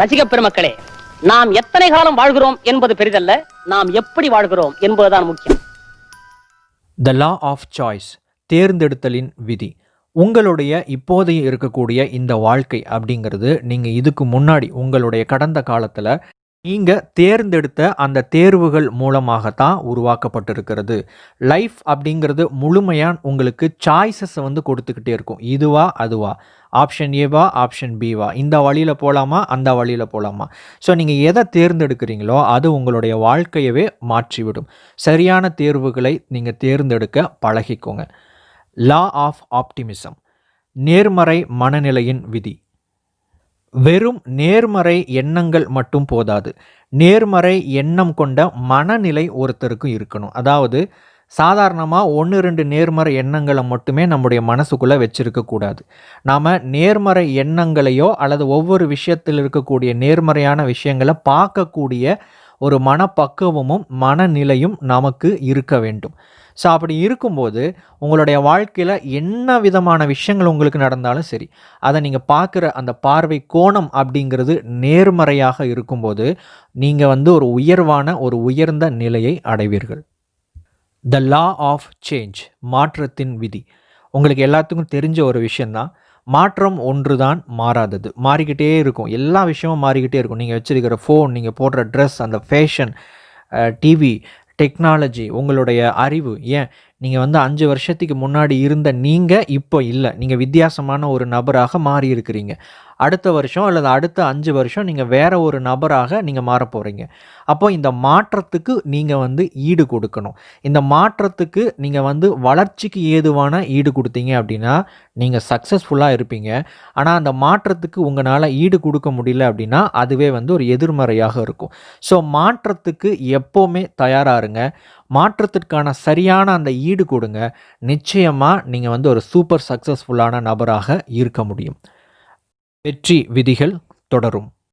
ரசிக பெருமக்களே, நாம் எத்தனை காலம் வாழ்கிறோம் என்பது பெரிதல்ல, நாம் எப்படி வாழ்கிறோம் என்பதுதான் முக்கியம். த லா ஆஃப் சாய்ஸ், தேர்ந்தெடுத்தலின் விதி. உங்களுடைய இப்போதைய இருக்கக்கூடிய இந்த வாழ்க்கை அப்படிங்கிறது நீங்கள் இதுக்கு முன்னாடி உங்களுடைய கடந்த காலத்தில் நீங்கள் தேர்ந்தெடுத்த அந்த தேர்வுகள் மூலமாகத்தான் உருவாக்கப்பட்டிருக்கிறது. லைஃப் அப்படிங்கிறது முழுமையாக உங்களுக்கு சாய்ஸஸை வந்து கொடுத்துக்கிட்டே இருக்கும். இதுவா அதுவா, ஆப்ஷன் ஏவா ஆப்ஷன் பிவா, இந்த வழியில் போகலாமா அந்த வழியில் போகலாமா. ஸோ நீங்கள் எதை தேர்ந்தெடுக்கிறீங்களோ அது உங்களுடைய வாழ்க்கையவே மாற்றிவிடும். சரியான தேர்வுகளை நீங்கள் தேர்ந்தெடுக்க பழகிக்கோங்க. லா ஆஃப் ஆப்டிமிசம், நேர்மறை மனநிலையின் விதி. வெறும் நேர்மறை எண்ணங்கள் மட்டும் போதாது, நேர்மறை எண்ணம் கொண்ட மனநிலை ஒருத்தருக்கு இருக்கணும். அதாவது சாதாரணமாக 1-2 நேர்மறை எண்ணங்களை மட்டுமே நம்முடைய மனசுக்குள்ளே வச்சுருக்கக்கூடாது. நாம் நேர்மறை எண்ணங்களையோ அல்லது ஒவ்வொரு விஷயத்தில் இருக்கக்கூடிய நேர்மறையான விஷயங்களை பார்க்கக்கூடிய ஒரு மனப்பக்குவமும் மனநிலையும் நமக்கு இருக்க வேண்டும். ஸோ அப்படி இருக்கும்போது உங்களுடைய வாழ்க்கையில் என்ன விதமான விஷயங்கள் உங்களுக்கு நடந்தாலும் சரி, அதை நீங்கள் பார்க்குற அந்த பார்வை கோணம் அப்படிங்கிறது நேர்மறையாக இருக்கும்போது நீங்கள் வந்து ஒரு உயர்வான ஒரு உயர்ந்த நிலையை அடைவீர்கள். த லா ஆஃப் சேஞ்ச், மாற்றத்தின் விதி. உங்களுக்கு எல்லாத்துக்கும் தெரிஞ்ச ஒரு விஷயந்தான், மாற்றம் ஒன்று தான் மாறாதது, மாறிக்கிட்டே இருக்கும். எல்லா விஷயமும் மாறிக்கிட்டே இருக்கும். நீங்கள் வச்சுருக்கிற ஃபோன், நீங்கள் போடுற ட்ரெஸ், அந்த ஃபேஷன், டிவி, டெக்னாலஜி, உங்களுடைய அறிவு, ஏன் நீங்கள் வந்து 5 வருஷத்துக்கு முன்னாடி இருந்த நீங்கள் இப்போ இல்லை, நீங்கள் வித்தியாசமான ஒரு நபராக மாறி இருக்கிறீங்க. அடுத்த வருஷம் அல்லது அடுத்த 5 வருஷம் நீங்கள் வேற ஒரு நபராக நீங்கள் மாற போகிறீங்க. அப்போ இந்த மாற்றத்துக்கு நீங்கள் வந்து ஈடு கொடுக்கணும். இந்த மாற்றத்துக்கு நீங்கள் வந்து வளர்ச்சிக்கு ஏதுவான ஈடு கொடுத்தீங்க அப்படின்னா நீங்கள் சக்ஸஸ்ஃபுல்லாக இருப்பீங்க. ஆனால் அந்த மாற்றத்துக்கு உங்களால் ஈடு கொடுக்க முடியல அப்படின்னா அதுவே வந்து ஒரு எதிர்மறையாக இருக்கும். ஸோ மாற்றத்துக்கு எப்போவுமே தயாராக இருங்க. மாற்றத்திற்கான சரியான அந்த ஈடு கொடுங்க. நிச்சயமாக நீங்கள் வந்து ஒரு சூப்பர் சக்ஸஸ்ஃபுல்லான நபராக இருக்க முடியும். வெற்றி விதிகள் தொடரும்.